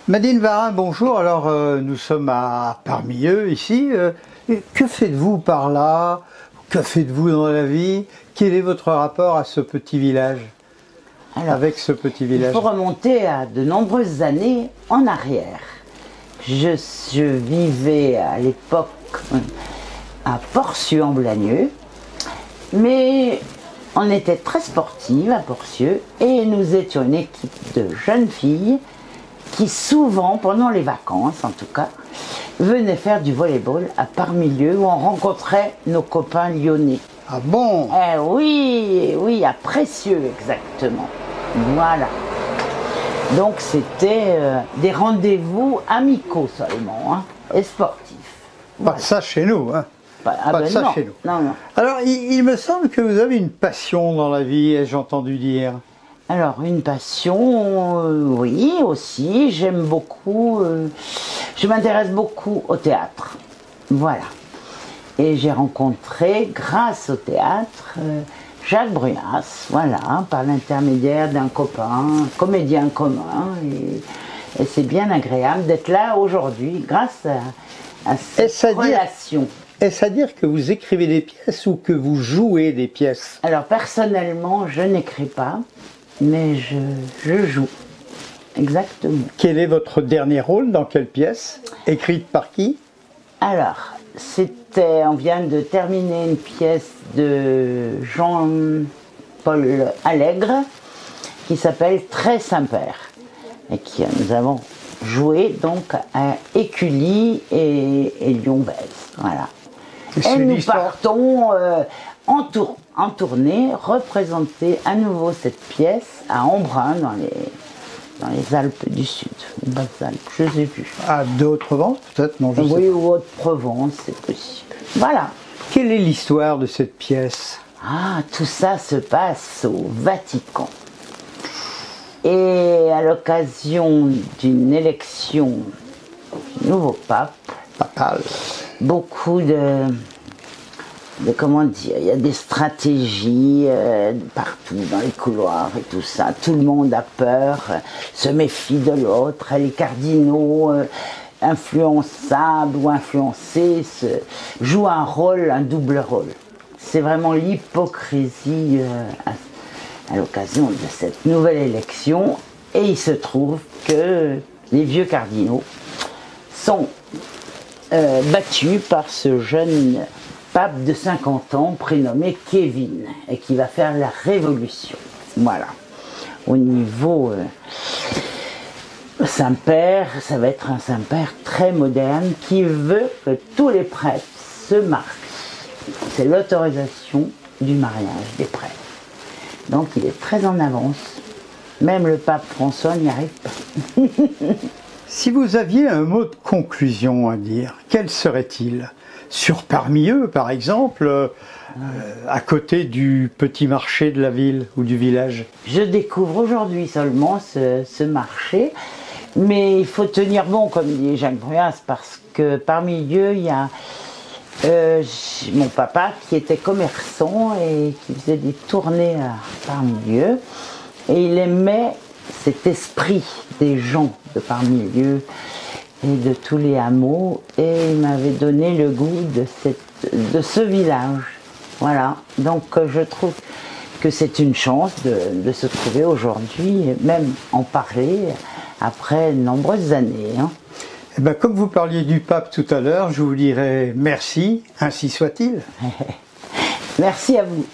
Madine Varin, bonjour. Alors, nous sommes à Parmilleux, ici. Que faites-vous par là? Que faites-vous dans la vie? Quel est votre rapport à ce petit village? Alors, avec ce petit village? Il faut remonter à de nombreuses années en arrière. Je vivais à l'époque à Porcieux-en-Blagneux, mais on était très sportive à Porcieux et nous étions une équipe de jeunes filles qui souvent, pendant les vacances en tout cas, venaient faire du volleyball à Parmilleux où on rencontrait nos copains lyonnais. Ah bon? Eh oui, oui, à Précieux exactement. Voilà. Donc c'était des rendez-vous amicaux seulement, hein, et sportifs. Pas de ça chez nous, hein? Pas de ça non, chez nous. Non, non. Alors, il me semble que vous avez une passion dans la vie, ai-je entendu dire. Alors, une passion, oui, aussi. J'aime beaucoup, je m'intéresse beaucoup au théâtre. Voilà. Et j'ai rencontré, grâce au théâtre, Jacques Brunas, voilà, par l'intermédiaire d'un copain, comédien commun. Et c'est bien agréable d'être là aujourd'hui, grâce à cette relation. Est-ce à dire que vous écrivez des pièces ou que vous jouez des pièces? Alors, personnellement, je n'écris pas. Mais je joue, exactement. Quel est votre dernier rôle? Dans quelle pièce? Écrite par qui? Alors, on vient de terminer une pièce de Jean-Paul Allègre qui s'appelle Très Saint-Père et que nous avons joué donc à Écully et Lyon-Bèze. Voilà. Et nous partons en tournée, représenter à nouveau cette pièce à Embrun, dans les Alpes du Sud, les Basses-Alpes, je ne sais plus. À Haute-Provence peut-être? Non, je sais pas. Oui, ou Haute-Provence, c'est possible. Voilà. Quelle est l'histoire de cette pièce? Ah, tout ça se passe au Vatican. Et à l'occasion d'une élection du nouveau pape, Papal. beaucoup comment dire, il y a des stratégies partout dans les couloirs et tout ça. Tout le monde a peur, se méfie de l'autre. Les cardinaux influençables ou influencés jouent un rôle, un double rôle. C'est vraiment l'hypocrisie à l'occasion de cette nouvelle élection. Et il se trouve que les vieux cardinaux sont battus par ce jeune pape de 50 ans prénommé Kevin et qui va faire la révolution. Voilà. Au niveau Saint-Père, ça va être un Saint-Père très moderne qui veut que tous les prêtres se marient. C'est l'autorisation du mariage des prêtres. Donc il est très en avance. Même le pape François n'y arrive pas. Si vous aviez un mot de conclusion à dire, quel serait-il? Sur Parmilleux, par exemple, à côté du petit marché de la ville ou du village? Je découvre aujourd'hui seulement ce marché, mais il faut tenir bon, comme dit Jacques Brunas, parce que Parmilleux, il y a mon papa qui était commerçant et qui faisait des tournées à Parmilleux, et il aimait cet esprit des gens de Parmilleux et de tous les hameaux, et il m'avait donné le goût de ce village. Voilà, donc je trouve que c'est une chance de se trouver aujourd'hui, et même en parler après de nombreuses années. Hein. Eh ben, comme vous parliez du pape tout à l'heure, je vous dirais merci, ainsi soit-il. Merci à vous.